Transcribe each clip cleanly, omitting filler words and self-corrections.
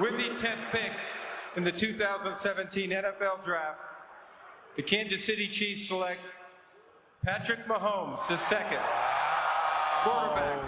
With the 10th pick in the 2017 NFL Draft, the Kansas City Chiefs select Patrick Mahomes, the second quarterback.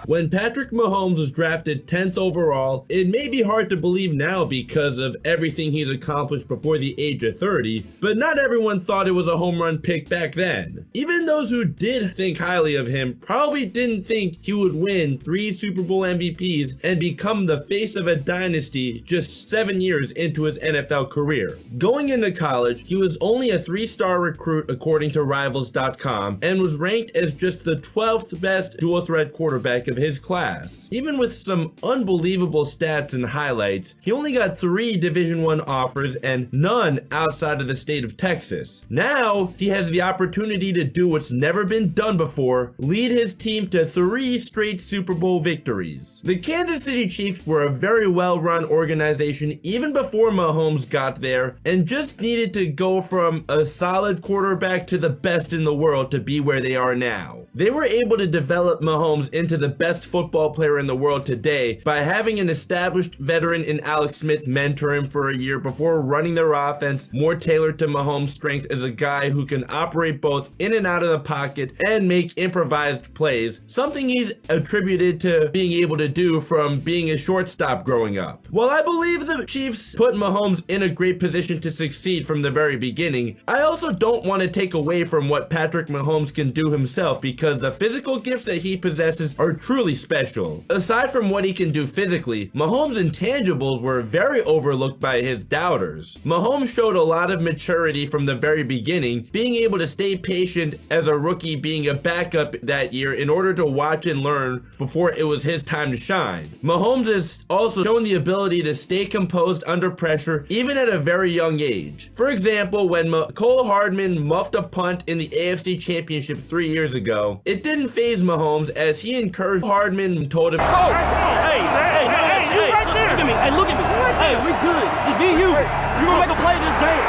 When Patrick Mahomes was drafted 10th overall, it may be hard to believe now because of everything he's accomplished before the age of 30, but not everyone thought it was a home run pick back then. Even those who did think highly of him probably didn't think he would win 3 Super Bowl MVPs and become the face of a dynasty just 7 years into his NFL career. Going into college, he was only a 3-star recruit according to Rivals.com and was ranked as just the 12th best dual-threat quarterback of his class. Even with some unbelievable stats and highlights, he only got 3 Division I offers and none outside of the state of Texas. Now, he has the opportunity to do what's never been done before, lead his team to 3 straight Super Bowl victories. The Kansas City Chiefs were a very well-run organization even before Mahomes got there, and just needed to go from a solid quarterback to the best in the world to be where they are now. They were able to develop Mahomes into the best football player in the world today by having an established veteran in Alex Smith mentor him for a year before running their offense more tailored to Mahomes' strength as a guy who can operate both in and out of the pocket and make improvised plays, something he's attributed to being able to do from being a shortstop growing up. While I believe the Chiefs put Mahomes in a great position to succeed from the very beginning, I also don't want to take away from what Patrick Mahomes can do himself because the physical gifts that he possesses are truly special. Aside from what he can do physically, Mahomes' intangibles were very overlooked by his doubters. Mahomes showed a lot of maturity from the very beginning, being able to stay patient as a rookie being a backup that year in order to watch and learn before it was his time to shine. Mahomes has also shown the ability to stay composed under pressure even at a very young age. For example, when Cole Hardman muffed a punt in the AFC Championship 3 years ago, it didn't faze Mahomes as he encouraged Hardman and told him, "Go! Hey, you right there! Look at me! Hey, look at me! Hey, we good. It's me, you. You gonna make a play this game?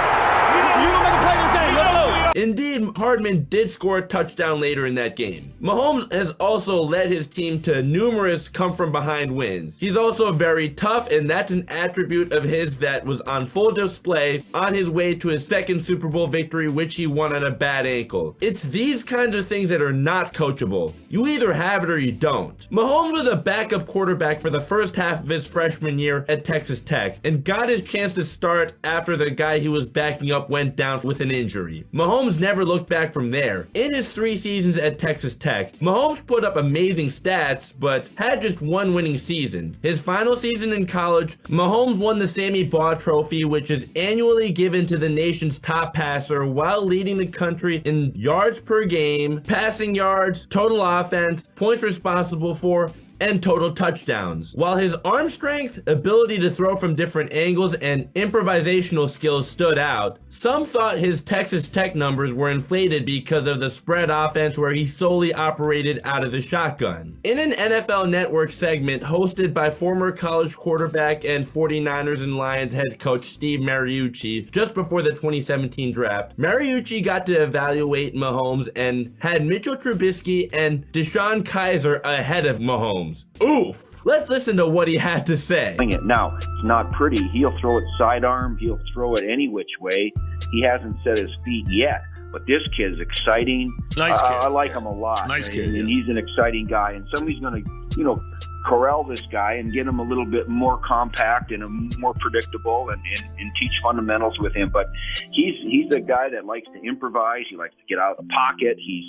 You gonna make a play this game? Let's go!" Indeed, Hardman did score a touchdown later in that game. Mahomes has also led his team to numerous come-from-behind wins. He's also very tough, and that's an attribute of his that was on full display on his way to his 2nd Super Bowl victory, which he won on a bad ankle. It's these kinds of things that are not coachable. You either have it or you don't. Mahomes was a backup quarterback for the first half of his freshman year at Texas Tech, and got his chance to start after the guy he was backing up went down with an injury. Mahomes never looked back from there. In his 3 seasons at Texas Tech, Mahomes put up amazing stats, but had just 1 winning season. His final season in college, Mahomes won the Sammy Baugh Trophy, which is annually given to the nation's top passer while leading the country in yards per game, passing yards, total offense, points responsible for, and total touchdowns. While his arm strength, ability to throw from different angles, and improvisational skills stood out, some thought his Texas Tech numbers were inflated because of the spread offense where he solely operated out of the shotgun. In an NFL Network segment hosted by former college quarterback and 49ers and Lions head coach Steve Mariucci just before the 2017 draft, Mariucci got to evaluate Mahomes and had Mitchell Trubisky and Deshaun Kaiser ahead of Mahomes. Oof! Let's listen to what he had to say. Now, it's not pretty. He'll throw it sidearm. He'll throw it any which way. He hasn't set his feet yet. But this kid is exciting. Nice kid. I like him a lot. Nice kid. And he's an exciting guy. And somebody's going to, corral this guy and get him a little bit more compact and more predictable and teach fundamentals with him. But he's a guy that likes to improvise. He likes to get out of the pocket. He's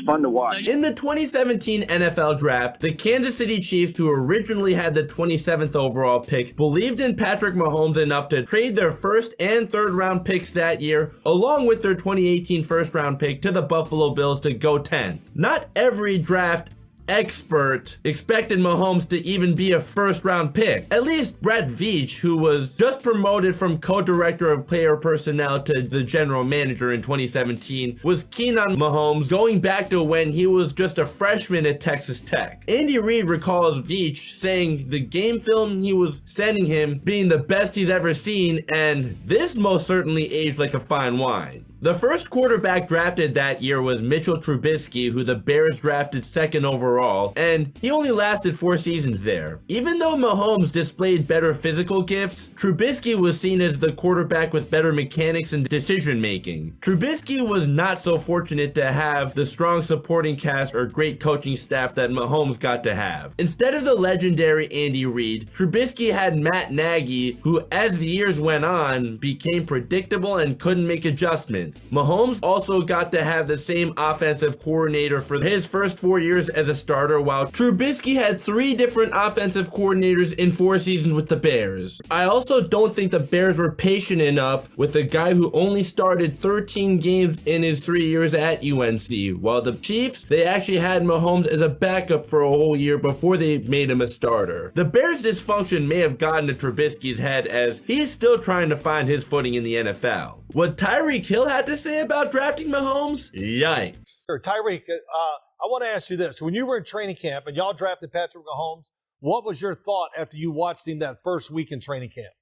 fun to watch. In the 2017 NFL Draft, the Kansas City Chiefs, who originally had the 27th overall pick, believed in Patrick Mahomes enough to trade their 1st and 3rd round picks that year, along with their 2018 1st round pick, to the Buffalo Bills to go 10th. Not every draft expert expected Mahomes to even be a 1st round pick. At least Brett Veach, who was just promoted from co-director of player personnel to the general manager in 2017, was keen on Mahomes going back to when he was just a freshman at Texas Tech. Andy Reid recalls Veach saying the game film he was sending him being the best he's ever seen, and this most certainly aged like a fine wine. The first quarterback drafted that year was Mitchell Trubisky, who the Bears drafted second overall, and he only lasted 4 seasons there. Even though Mahomes displayed better physical gifts, Trubisky was seen as the quarterback with better mechanics and decision making. Trubisky was not so fortunate to have the strong supporting cast or great coaching staff that Mahomes got to have. Instead of the legendary Andy Reid, Trubisky had Matt Nagy, who as the years went on became predictable and couldn't make adjustments. Mahomes also got to have the same offensive coordinator for his first 4 years as a starter, while Trubisky had 3 different offensive coordinators in 4 seasons with the Bears. I also don't think the Bears were patient enough with a guy who only started 13 games in his 3 years at UNC, while the Chiefs, they actually had Mahomes as a backup for a whole year before they made him a starter. The Bears' dysfunction may have gotten to Trubisky's head as he's still trying to find his footing in the NFL. What Tyreek Hill had to say about drafting Mahomes? Yikes. Tyreek, I want to ask you this. When you were in training camp and y'all drafted Patrick Mahomes, what was your thought after you watched him that first week in training camp?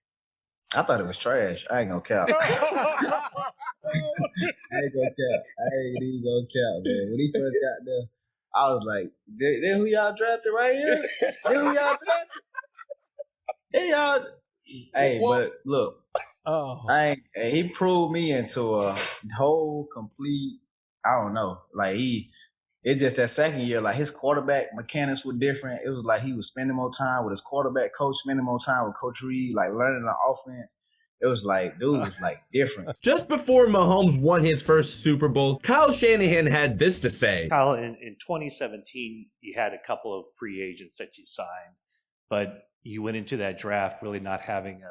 I thought it was trash. I ain't gonna cap. I ain't even gonna cap, man. When he first got there, I was like, "They who y'all drafted right here? They who y'all drafted? They y'all." Hey, but look, he proved me into a whole complete. I don't know, like it's just that second year, like his quarterback mechanics were different. It was like he was spending more time with his quarterback coach, spending more time with Coach Reid, like learning the offense. It was like, dude, was like different. Just before Mahomes won his first Super Bowl, Kyle Shanahan had this to say. Kyle, in 2017, you had a couple of free agents that you signed, but you went into that draft really not having a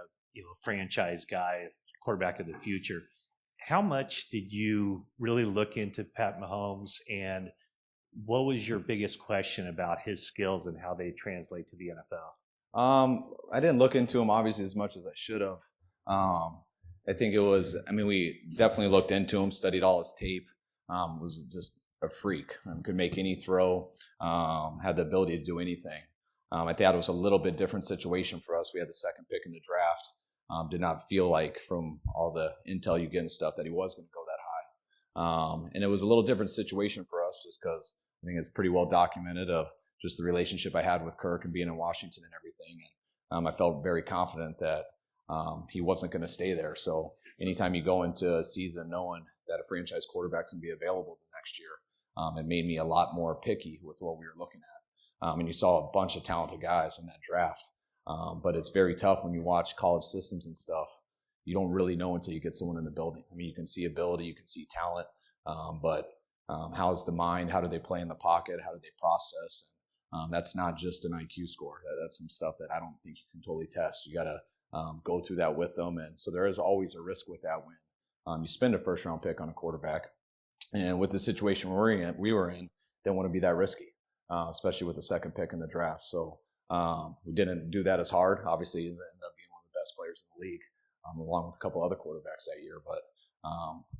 franchise guy, quarterback of the future. How much did you really look into Pat Mahomes, and what was your biggest question about his skills and how they translate to the NFL? I didn't look into him obviously as much as I should have. I think we definitely looked into him, studied all his tape, was just a freak, could make any throw, had the ability to do anything. I thought it was a little bit different situation for us. We had the second pick in the draft. Did not feel like from all the intel you get and stuff that he was going to go that high. And it was a little different situation for us just because I think it's pretty well documented of just the relationship I had with Kirk and being in Washington and everything. And I felt very confident that he wasn't going to stay there. So anytime you go into a season knowing that a franchise quarterback's going to be available the next year, it made me a lot more picky with what we were looking at. And you saw a bunch of talented guys in that draft. But it's very tough when you watch college systems and stuff. You don't really know until you get someone in the building. I mean, you can see ability, you can see talent, but how's the mind? How do they play in the pocket? How do they process? That's not just an IQ score. That's some stuff that I don't think you can totally test. You got to go through that with them. And so there is always a risk with that when you spend a first-round pick on a quarterback. And with the situation we were in, didn't want to be that risky, especially with the second pick in the draft. So we didn't do that as hard. Obviously, he ended up being one of the best players in the league, along with a couple other quarterbacks that year. But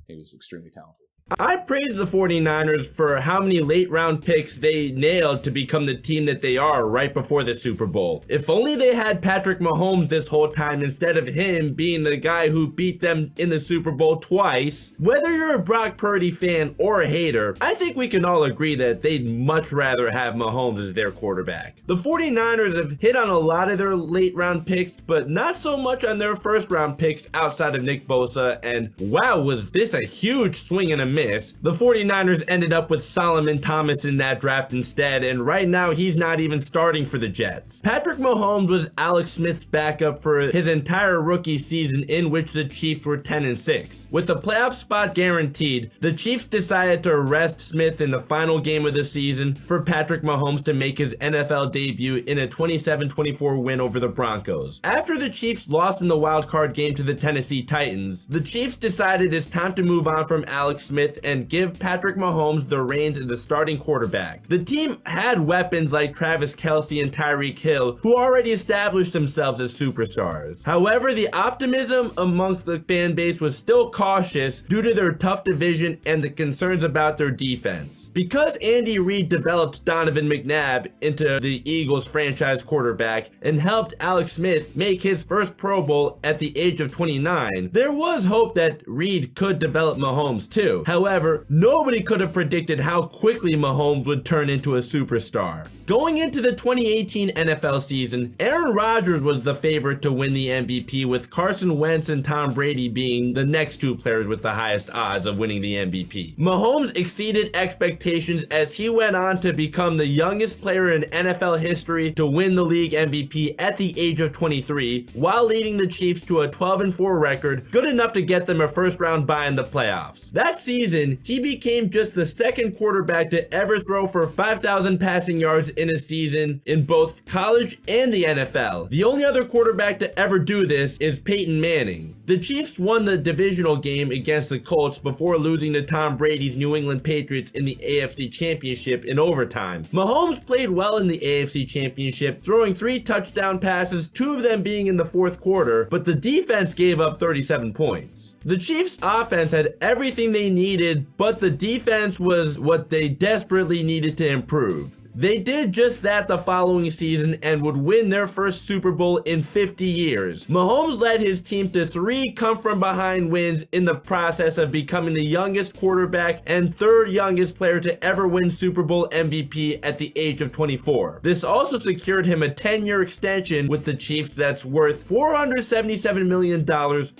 he was extremely talented. I praise the 49ers for how many late round picks they nailed to become the team that they are right before the Super Bowl. If only they had Patrick Mahomes this whole time instead of him being the guy who beat them in the Super Bowl twice. Whether you're a Brock Purdy fan or a hater, I think we can all agree that they'd much rather have Mahomes as their quarterback. The 49ers have hit on a lot of their late round picks, but not so much on their first round picks outside of Nick Bosa, and wow, was this a huge swing and a miss. The 49ers ended up with Solomon Thomas in that draft instead, and right now he's not even starting for the Jets. Patrick Mahomes was Alex Smith's backup for his entire rookie season, in which the Chiefs were 10-6. With the playoff spot guaranteed, the Chiefs decided to rest Smith in the final game of the season for Patrick Mahomes to make his NFL debut in a 27-24 win over the Broncos. After the Chiefs lost in the wild card game to the Tennessee Titans, the Chiefs decided it's time to move on from Alex Smith with and give Patrick Mahomes the reins as the starting quarterback. The team had weapons like Travis Kelce and Tyreek Hill, who already established themselves as superstars. However, the optimism amongst the fan base was still cautious due to their tough division and the concerns about their defense. Because Andy Reid developed Donovan McNabb into the Eagles franchise quarterback and helped Alex Smith make his first Pro Bowl at the age of 29, there was hope that Reid could develop Mahomes too. However, nobody could have predicted how quickly Mahomes would turn into a superstar. Going into the 2018 NFL season, Aaron Rodgers was the favorite to win the MVP, with Carson Wentz and Tom Brady being the next two players with the highest odds of winning the MVP. Mahomes exceeded expectations as he went on to become the youngest player in NFL history to win the league MVP at the age of 23, while leading the Chiefs to a 12-4 record, good enough to get them a first-round bye in the playoffs. That season, he became just the second quarterback to ever throw for 5,000 passing yards in a season in both college and the NFL. The only other quarterback to ever do this is Peyton Manning. The Chiefs won the divisional game against the Colts before losing to Tom Brady's New England Patriots in the AFC Championship in overtime. Mahomes played well in the AFC Championship, throwing 3 touchdown passes, 2 of them being in the fourth quarter, but the defense gave up 37 points. The Chiefs' offense had everything they needed, but the defense was what they desperately needed to improve. They did just that the following season and would win their first Super Bowl in 50 years. Mahomes led his team to 3 come-from-behind wins in the process of becoming the youngest quarterback and 3rd youngest player to ever win Super Bowl MVP at the age of 24. This also secured him a 10-year extension with the Chiefs that's worth $477 million,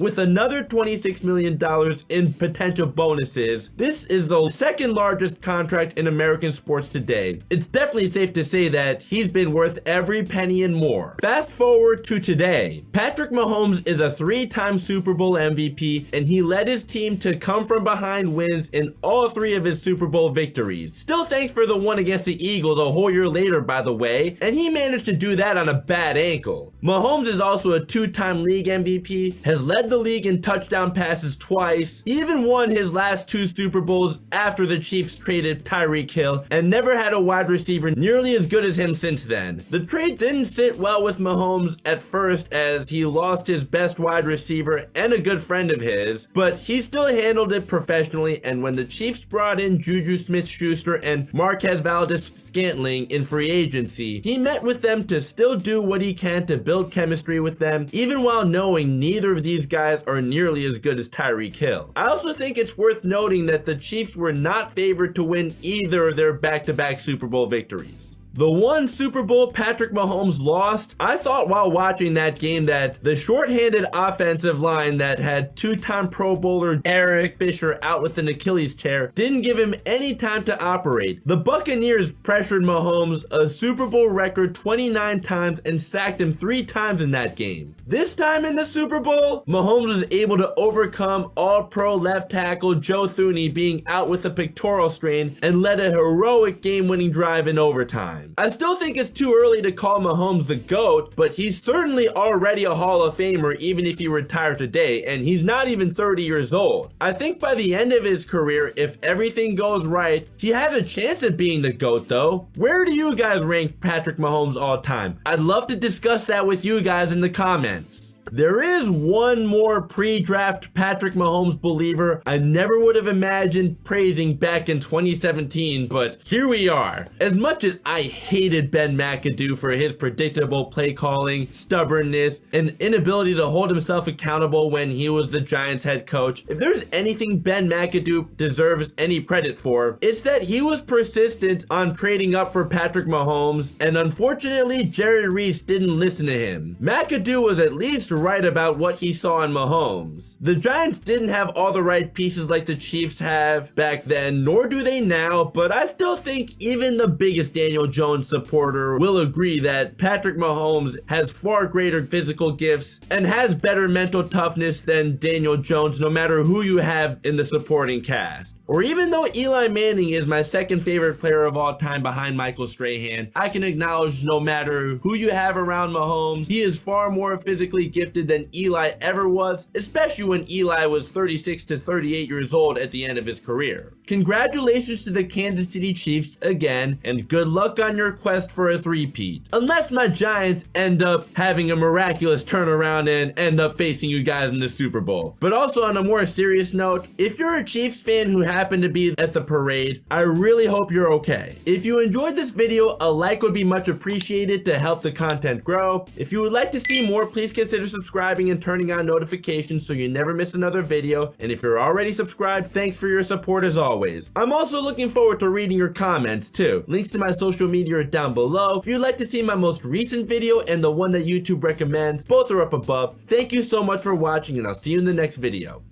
with another $26 million in potential bonuses. This is the second largest contract in American sports today. It's definitely safe to say that he's been worth every penny and more. Fast forward to today. Patrick Mahomes is a 3-time Super Bowl MVP, and he led his team to come from behind wins in all 3 of his Super Bowl victories. Still thanks for the one against the Eagles a whole year later, by the way, and he managed to do that on a bad ankle. Mahomes is also a 2-time league MVP, has led the league in touchdown passes twice, even won his last 2 Super Bowls after the Chiefs traded Tyreek Hill, and never had a wide receiver nearly as good as him since then. The trade didn't sit well with Mahomes at first, as he lost his best wide receiver and a good friend of his, but he still handled it professionally, and when the Chiefs brought in Juju Smith-Schuster and Marquez Valdes-Scantling in free agency, he met with them to still do what he can to build chemistry with them, even while knowing neither of these guys are nearly as good as Tyreek Hill. I also think it's worth noting that the Chiefs were not favored to win either of their back-to-back Super Bowl victories. The one Super Bowl Patrick Mahomes lost, I thought while watching that game that the shorthanded offensive line that had 2-time Pro Bowler Eric Fisher out with an Achilles tear didn't give him any time to operate. The Buccaneers pressured Mahomes a Super Bowl record 29 times and sacked him 3 times in that game. This time in the Super Bowl, Mahomes was able to overcome All-Pro left tackle Joe Thuney being out with a pectoral strain and led a heroic game-winning drive in overtime. I still think it's too early to call Mahomes the GOAT, but he's certainly already a Hall of Famer even if he retired today, and he's not even 30 years old. I think by the end of his career, if everything goes right, he has a chance at being the GOAT though. Where do you guys rank Patrick Mahomes all time? I'd love to discuss that with you guys in the comments. There is one more pre-draft Patrick Mahomes believer I never would have imagined praising back in 2017, but here we are. As much as I hated Ben McAdoo for his predictable play calling, stubbornness, and inability to hold himself accountable when he was the Giants head coach, if there's anything Ben McAdoo deserves any credit for, it's that he was persistent on trading up for Patrick Mahomes, and unfortunately Jerry Reese didn't listen to him. McAdoo was at least right about what he saw in Mahomes. The Giants didn't have all the right pieces like the Chiefs have back then, nor do they now, but I still think even the biggest Daniel Jones supporter will agree that Patrick Mahomes has far greater physical gifts and has better mental toughness than Daniel Jones, no matter who you have in the supporting cast. Or even though Eli Manning is my second favorite player of all time behind Michael Strahan, I can acknowledge no matter who you have around Mahomes, he is far more physically gifted gifted than Eli ever was, especially when Eli was 36 to 38 years old at the end of his career. Congratulations to the Kansas City Chiefs again, and good luck on your quest for a three-peat. Unless my Giants end up having a miraculous turnaround and end up facing you guys in the Super Bowl. But also on a more serious note, if you're a Chiefs fan who happened to be at the parade, I really hope you're okay. If you enjoyed this video, a like would be much appreciated to help the content grow. If you would like to see more, please consider subscribing and turning on notifications so you never miss another video. And if you're already subscribed, thanks for your support as always. I'm also looking forward to reading your comments too. Links to my social media are down below. If you'd like to see my most recent video and the one that YouTube recommends, both are up above. Thank you so much for watching, and I'll see you in the next video.